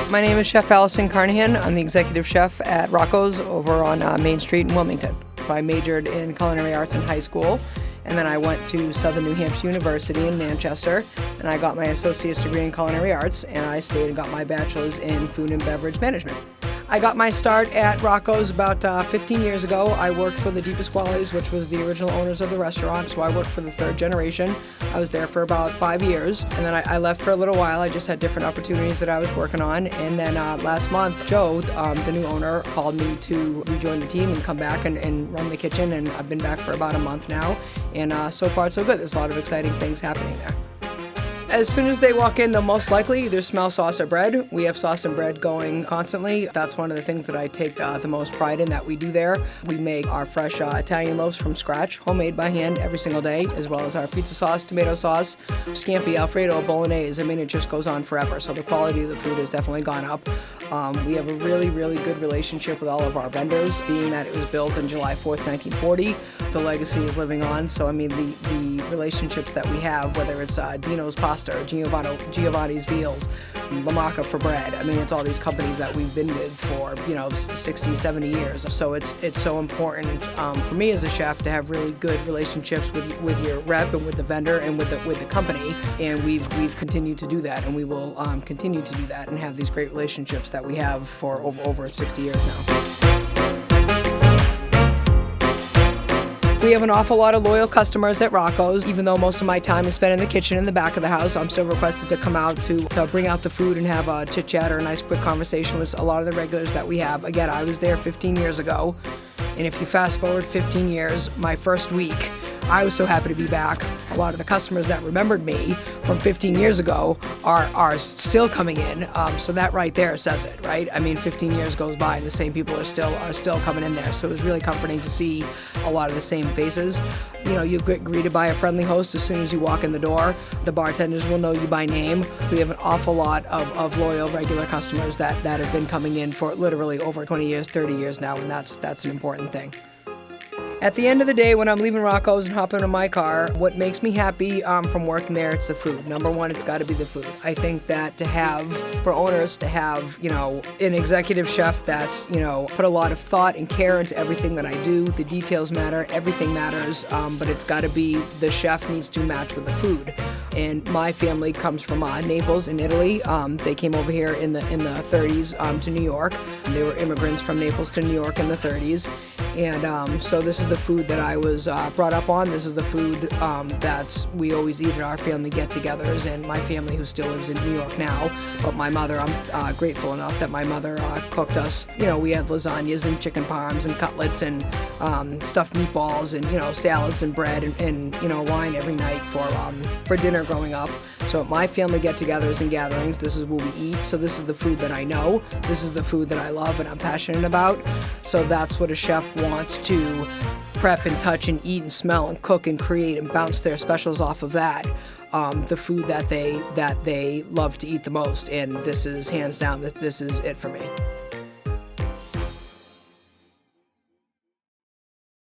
My name is Chef Alison. I'm the executive chef at Rocco's over on Main Street in Wilmington. I majored in culinary arts in high school, and then I went to Southern New Hampshire University in Manchester, and I got my associate's degree in culinary arts, and I stayed and got my bachelor's in food and beverage management. I got my start at Rocco's about 15 years ago. I worked for the DePasquales, which was the original owners of the restaurant, so I worked for the third generation. I was there for about 5 years, and then I left for a little while. I just had different opportunities that I was working on, and then last month, Joe, the new owner, called me to rejoin the team and come back and run the kitchen, and I've been back for about a month now, and so far so good. There's a lot of exciting things happening there. As soon as they walk in, they'll most likely either smell sauce or bread. We have sauce and bread going constantly. That's one of the things that I take the most pride in that we do there. We make our fresh Italian loaves from scratch, homemade by hand every single day, as well as our pizza sauce, tomato sauce, scampi, Alfredo, bolognese. I mean, it just goes on forever. So the quality of the food has definitely gone up. We have a really, really good relationship with all of our vendors, being that it was built on July 4th, 1940. The legacy is living on. So, I mean, the relationships that we have, whether it's Dino's Pasta, or Giovanni's Veals, La Macca for bread. I mean, it's all these companies that we've been with for, 60, 70 years. So it's so important for me as a chef to have really good relationships with your rep and with the vendor and with the company. And we've continued to do that, and we will continue to do that and have these great relationships that we have for over 60 years now. We have an awful lot of loyal customers at Rocco's. Even though most of my time is spent in the kitchen in the back of the house, I'm still requested to come out to bring out the food and have a chit-chat or a nice quick conversation with a lot of the regulars that we have. Again, I was there 15 years ago, and if you fast forward 15 years, my first week, I was so happy to be back. A lot of the customers that remembered me from 15 years ago are still coming in. So that right there says it, right? I mean, 15 years goes by and the same people are still coming in there. So it was really comforting to see a lot of the same faces. You get greeted by a friendly host as soon as you walk in the door. The bartenders will know you by name. We have an awful lot of loyal, regular customers that have been coming in for literally over 20 years, 30 years now, and that's an important thing. At the end of the day, when I'm leaving Rocco's and hopping in my car, what makes me happy from working there, it's the food. Number one, it's got to be the food. I think that for owners to have, an executive chef that's, put a lot of thought and care into everything that I do. The details matter, everything matters, but it's got to be the chef needs to match with the food. And my family comes from Naples in Italy. They came over here in the 30s to New York. They were immigrants from Naples to New York in the 30s. And so this is the food that I was brought up on. This is the food we always eat at our family get-togethers, and my family who still lives in New York now. But my mother, I'm grateful enough that my mother cooked us. We had lasagnas and chicken parms and cutlets and stuffed meatballs and salads and bread and wine every night for dinner growing up. So at my family get-togethers and gatherings, this is what we eat. So this is the food that I know. This is the food that I love and I'm passionate about. So that's what a chef wants to prep and touch and eat and smell and cook and create and bounce their specials off of that. The food that they love to eat the most. And this is hands down, this is it for me.